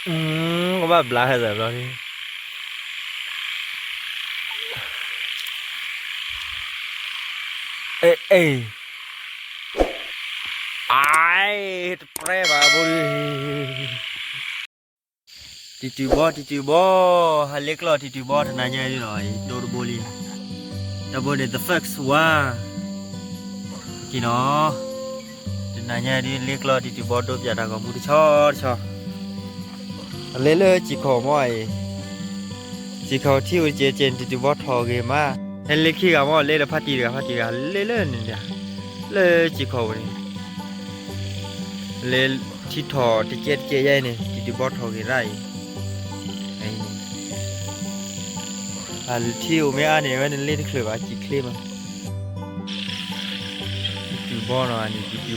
có bà lá hay giờ đó đi ê ê ai pre bà bố đi titi bo halik lo titi bo tanya đi rồi đồ đồ boli double the first wa kino tanya đi lik lo titi bo đồ giờ đã có mua cho lấyเลยchỉขอมอยchỉขอที่อุจเจนติวอทอเกมาเห็นเล็กขี้กับมอเล่ละพัดตีกับเล่นี่เดียเลยchỉขอนี่เลยที่ทอที่เจใหญ่นี่ติวอทอเกไรไอ้นี่อันที่อุเมียนี่มันเล่ที่เคลือบจิเคลมติวอเนาะนี่ติ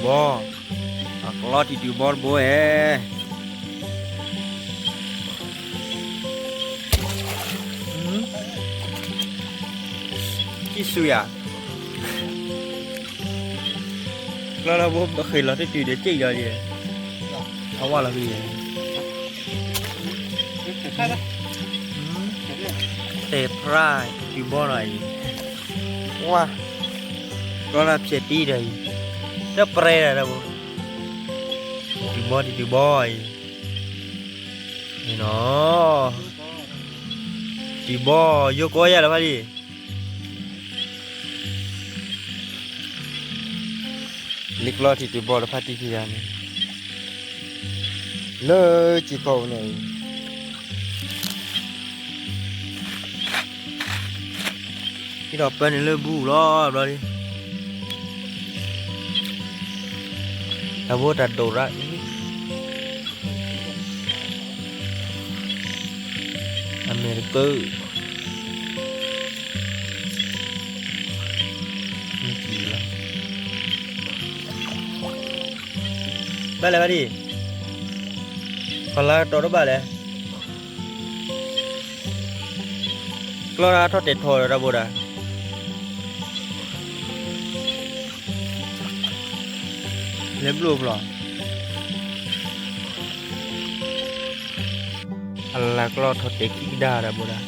วออักลอติวอโบเอกี่สุยาเราบ่เคยเราได้ตีเด็ดจี้เลยเอาว่าเราดีเตะพร่าอยู่บ่อไหนว่าเรารับเสียตีเลยเจ้าเปรย์อะไรบ่อยู่บ่อยนี่เนาะอยู่บ่อยกก้อยอะไรพอดีลิกลอที่ติบอลพัดที่ยานี่เลยจีเขาเนี่ยที่ดอกเป็นเลยบูรอดเลยถ้าว่าตัดโดระอเมริกาไม่กี่แล้วบ้านอะไรบ้านดิพลังตัวรบบ้านเลยกล้าทอดเด็ดทอดระบุดาเล็บลูกหรอพลังกล้าทอดเด็ดกิกดาระบุดา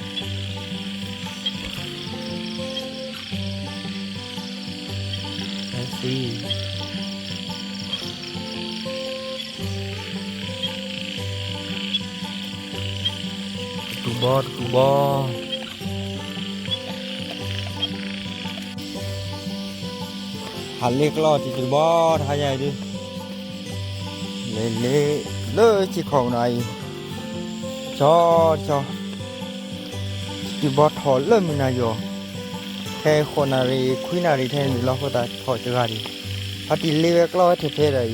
ไอ้สิตูบอหันเล็กลอดที่ตูบอทายใหญ่ดิเล่เลยที่ของไหนชอตูบอถอดเริ่มมีนายโยแค่คนอะไรคุยนารีแทนหรือเราก็ตัดถอดจากอะไรพัดดิเล็กลอดเท่ๆเลย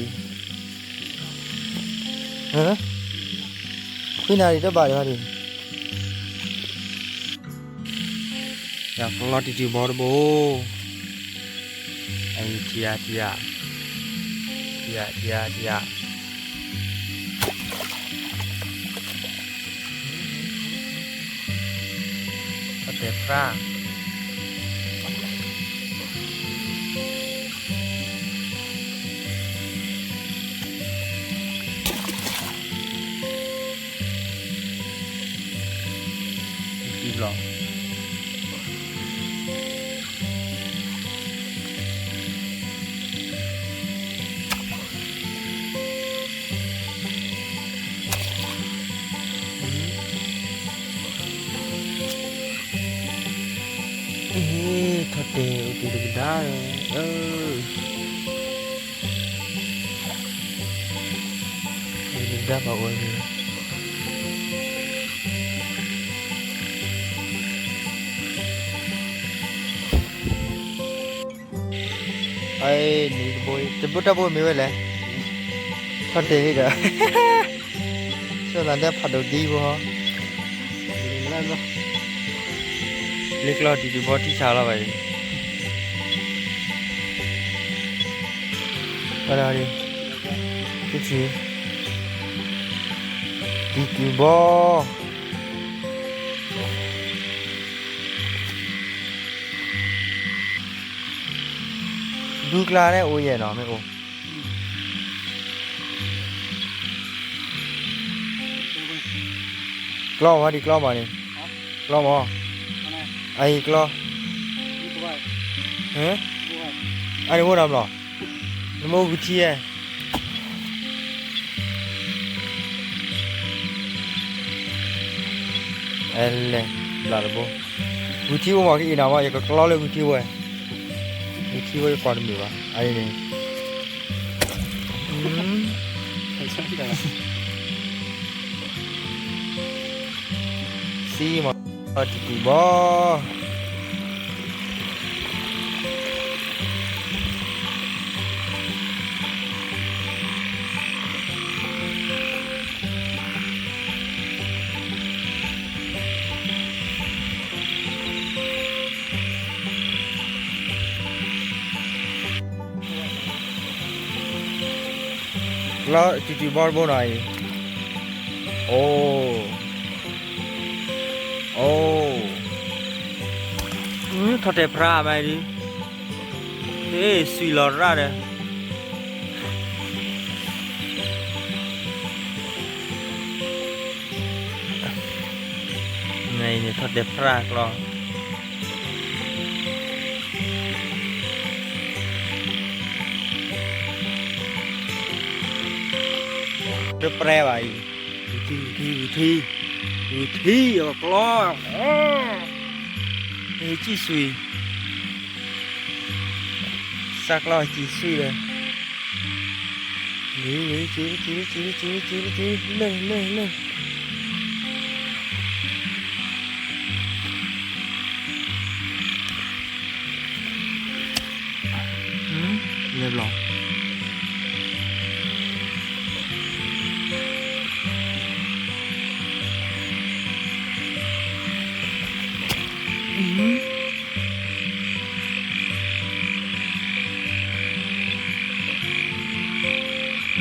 ฮะคุยนารีจะบาดอะไรอยากลอดที่บอร์โบไอเทียเตะพร่าจีบหรอทอดเตะตีดึกได้ดึกได้ป่าวเว้ยไอ้นี่บอยจะบุตรบอยมีไว้เลยทอดเตะนี่เด้อช่วงนั้นได้ผัดดีบ่ฮะเล็กลอดดีบอที่ชาละไปอะไรดิที่ชีดีบอดูกลาเนี่ยโอ้ยเนาะไม่โอ้ กล้อมาดิกล้อมานี่กล้อมาไอ้กล้อเฮ้ยอันนี้โมดำหรอน้ำโมกุชีเอลเลยลาลโบกุชีว่ากี่น้ำว่าอยากกล้อเลยกุชีว่าก่อนมีวะไอ้นี่ซีมาติดบ่แล้วติดบ่บ่หน่อยโอ้ทอดพระไหมดิเฮ้ยสุยหลอดระเนี่ยไงเนี่ยทอดพระกรอเรื่องแปรไว้วิธีกรอนี่จีสุยสักล้อจีสุยเลยนี่จีเลยเรียบร้อย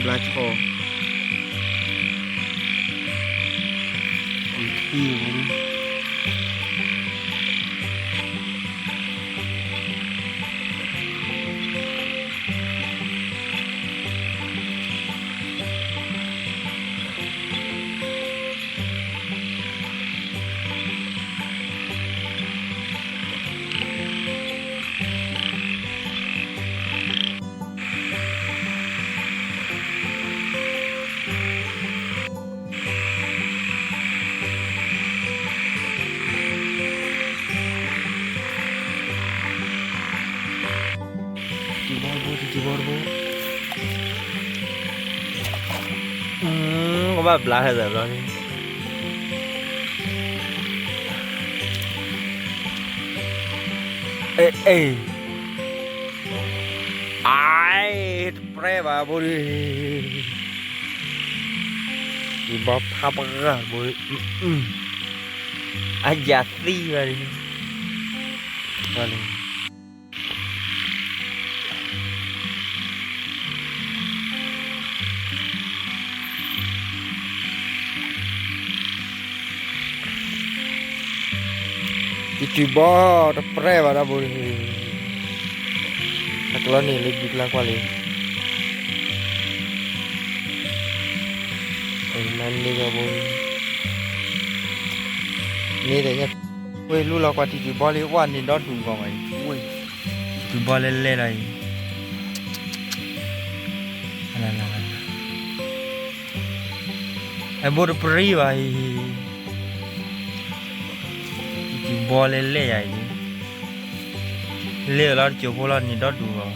บลาโชที่มันจีบอลก็แบบลาให้แบบนี้เอ้ไอ้เปรย์บ้าบุรีจีบอลพับกันบุรีอาจารย์ตีไปเลยก็เลยtiba terpre pada boleh kalau nih lebih bilang kali nanti gak boleh ini dehnya weh lu lakukan tiba lewat nih dot dulu kau weh tiba lele lagi baru pergi wahบอลเล่ใหญ่เล่แล้วจูบอลนี่ดอดูอ่ะ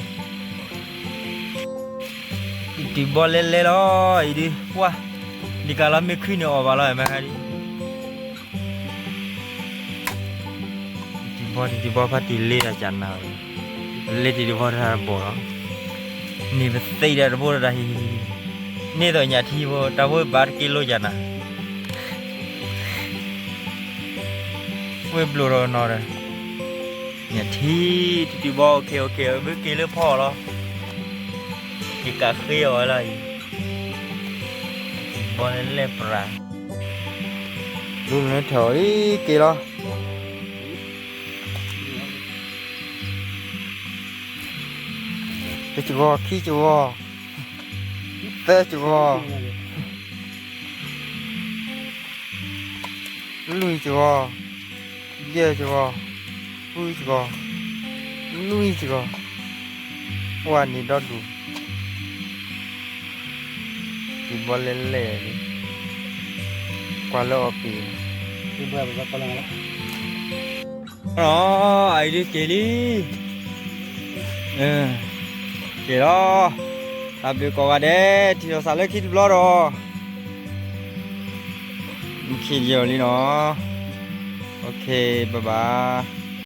ตีบอลเล่แล้วอีดิว้าดีการละไม่ขึ้นเนี่ยออกมาแล้วไหมฮะตีบอลพัดตีเล่อาจารย์น่ะเล่ตีบอลท่าบอลนี่เป็นตีเดอร์บอลอะไรนี่ตัวใหญ่ที่บอลแต่ว่าบาร์กิโลจันน่ะเว็บบลูโรนอร์เนี่ยที่บอลโอเคเมื่อกี้เลือกพ่อแล้วกีกาเขียวอะไรบอลเล่ปลาดูนี่เถอะกี่แล้วเตจูบอขี้จูบอเตจูบอ lui cho ye cho ui cho lui cho wa ni do du di bolele ni qua lo pi Đi bơi vào con này. ai đi kể đi kể đó làm việc có đấy thì nó sao lấy khi lo rồi khi nhiều đi nó ok bye bye